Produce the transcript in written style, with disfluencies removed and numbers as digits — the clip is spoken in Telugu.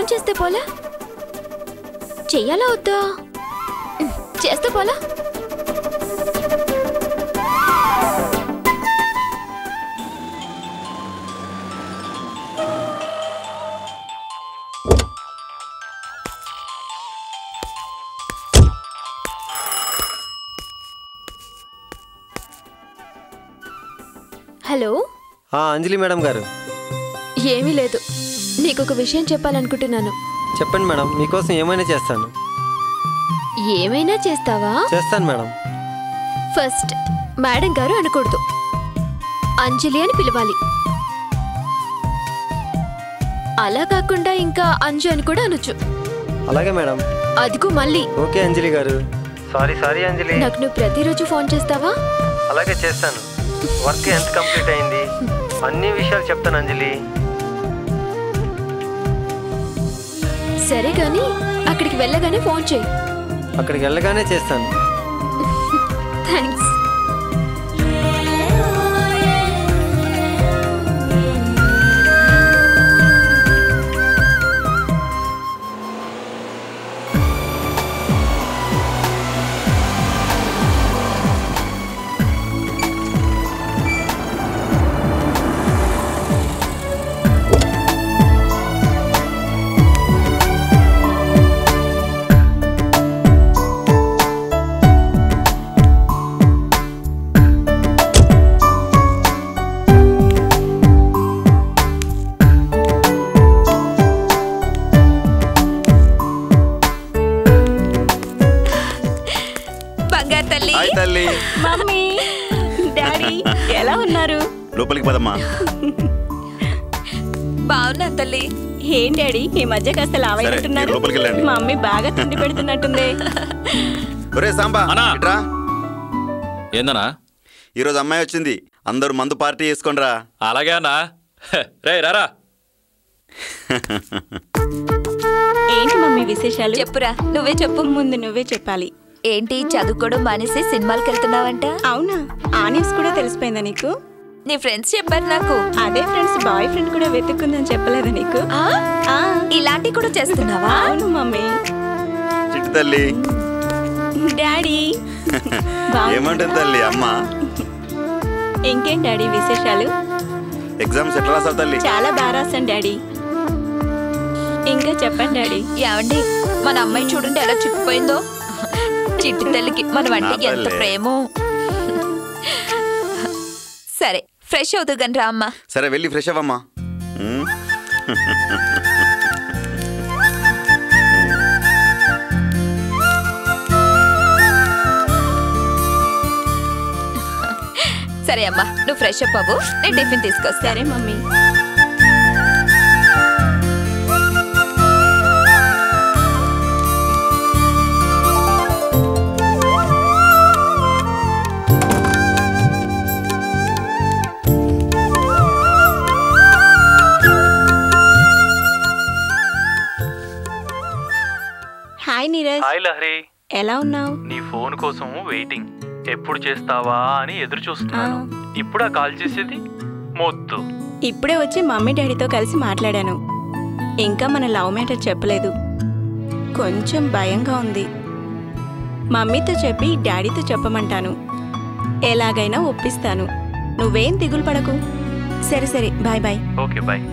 ఫోన్ చేస్తే పోలా? చెయ్యాలా వద్దా? చేస్తే పోలా? హలో, అంజలి మేడం గారు. ఏమీ లేదు, నీకొక విషయం చెప్పాలనుకుంటున్నాను. చెప్పండి మేడం, మీకోసం ఏమైనా చేస్తాను. ఏమైనా చేస్తావా? చేస్తాను మేడం. ఫస్ట్ మేడం గారు అనకూడదు, అంజలి అని పిలవాలి. అలా కాకుండా ఇంకా అంజు అని కూడా అనొచ్చు. అలాగే మేడం. అదిగో మళ్ళీ. ఓకే అంజలి గారు. సారీ అంజలి. నాకు నువ్వు ప్రతిరోజు ఫోన్ చేస్తావా? అలాగే చేస్తాను. వర్క్ ఎంత కంప్లీట్ అయింది అన్ని విషయాలు చెప్తాను అంజలి. సరే గాని అక్కడికి వెళ్ళగానే ఫోన్ చేయి. అక్కడికి వెళ్ళగానే చేస్తాను. థ్యాంక్స్. మమ్మీ, డాడీ ఎలా ఉన్నారు? లోపలికి పదమ్మా. బాగున్నా తల్లి. ఏం డాడీ ఈ మధ్య కాస్త లావైనట్టున్నారు. మమ్మీ బాగా తిండి పెడుతున్నట్టుంది. ఒరే సాంబా, ఇట్రా. ఏందనా? ఈరోజు అమ్మాయి వచ్చింది, అందరూ మందు పార్టీ చేసుకోండిరా. అలాగే అన్నా. రే రారా. ఏంటి మమ్మీ విశేషాలు? చెప్పురా, నువ్వే చెప్పు. ముందు నువ్వే చెప్పాలి. ఏంటి చదువుకోవడం మానేసి సినిమాలకు వెళ్తున్నావంట? అవునా, ఆ న్యూస్ కూడా తెలిసిపోయిందా నీకు? నీ ఫ్రెండ్స్ చెప్పారు నాకు. అదే ఫ్రెండ్స్ బాయ్ ఫ్రెండ్ కూడా వెతుక్కుందని చెప్పలేదా నీకు? ఇలాంటి కూడా చేస్తున్నావా? అవును మమ్మీ. చిట్టు తల్లి. డాడీ ఏమంటుంది తల్లి అమ్మ? ఇంకేం డాడీ విశేషాలు? ఎగ్జామ్స్ ఎట్లా రాసావు తల్లి? చాలా బాగా రాసాను డాడీ. ఇంకా చెప్పండి డాడీ. ఏమండి, మన అమ్మాయి చూడండి ఎలా చిక్కిపోయిందో. చిట్టి తల్లికి మన వంటికి ఎంత ప్రేమో. సరే ఫ్రెష్ అవుతు గని రా అమ్మా. సరే వెళ్ళి ఫ్రెష్ అవ్వమ్మా. సరే అమ్మా, నువ్వు ఫ్రెష్ అప్ అవ్వు, నేను టిఫిన్ తీసుకొస్తా. సరే mummy. Hi Neeraj. Hi Lahari, ఎలా ఉన్నావు? నీ ఫోన్ కోసం వెయిటింగ్. ఎప్పుడు చేస్తావా అని ఎదురు చూస్తున్నాను. ఇప్పుడా కాల్ చేసేది? మొద్దు. ఇప్పుడే వచ్చి మమ్మీ డాడీతో కలిసి మాట్లాడాను. ఇంకా మన లవ్ మ్యాటర్ చెప్పలేదు. కొంచెం భయంగా ఉంది. మమ్మీతో చెప్పి డాడీతో చెప్పమంటాను. ఎలాగైనా ఒప్పిస్తాను. నువ్వేం దిగులు పడకు. సరే సరే, బాయ్ బాయ్. Okay bye.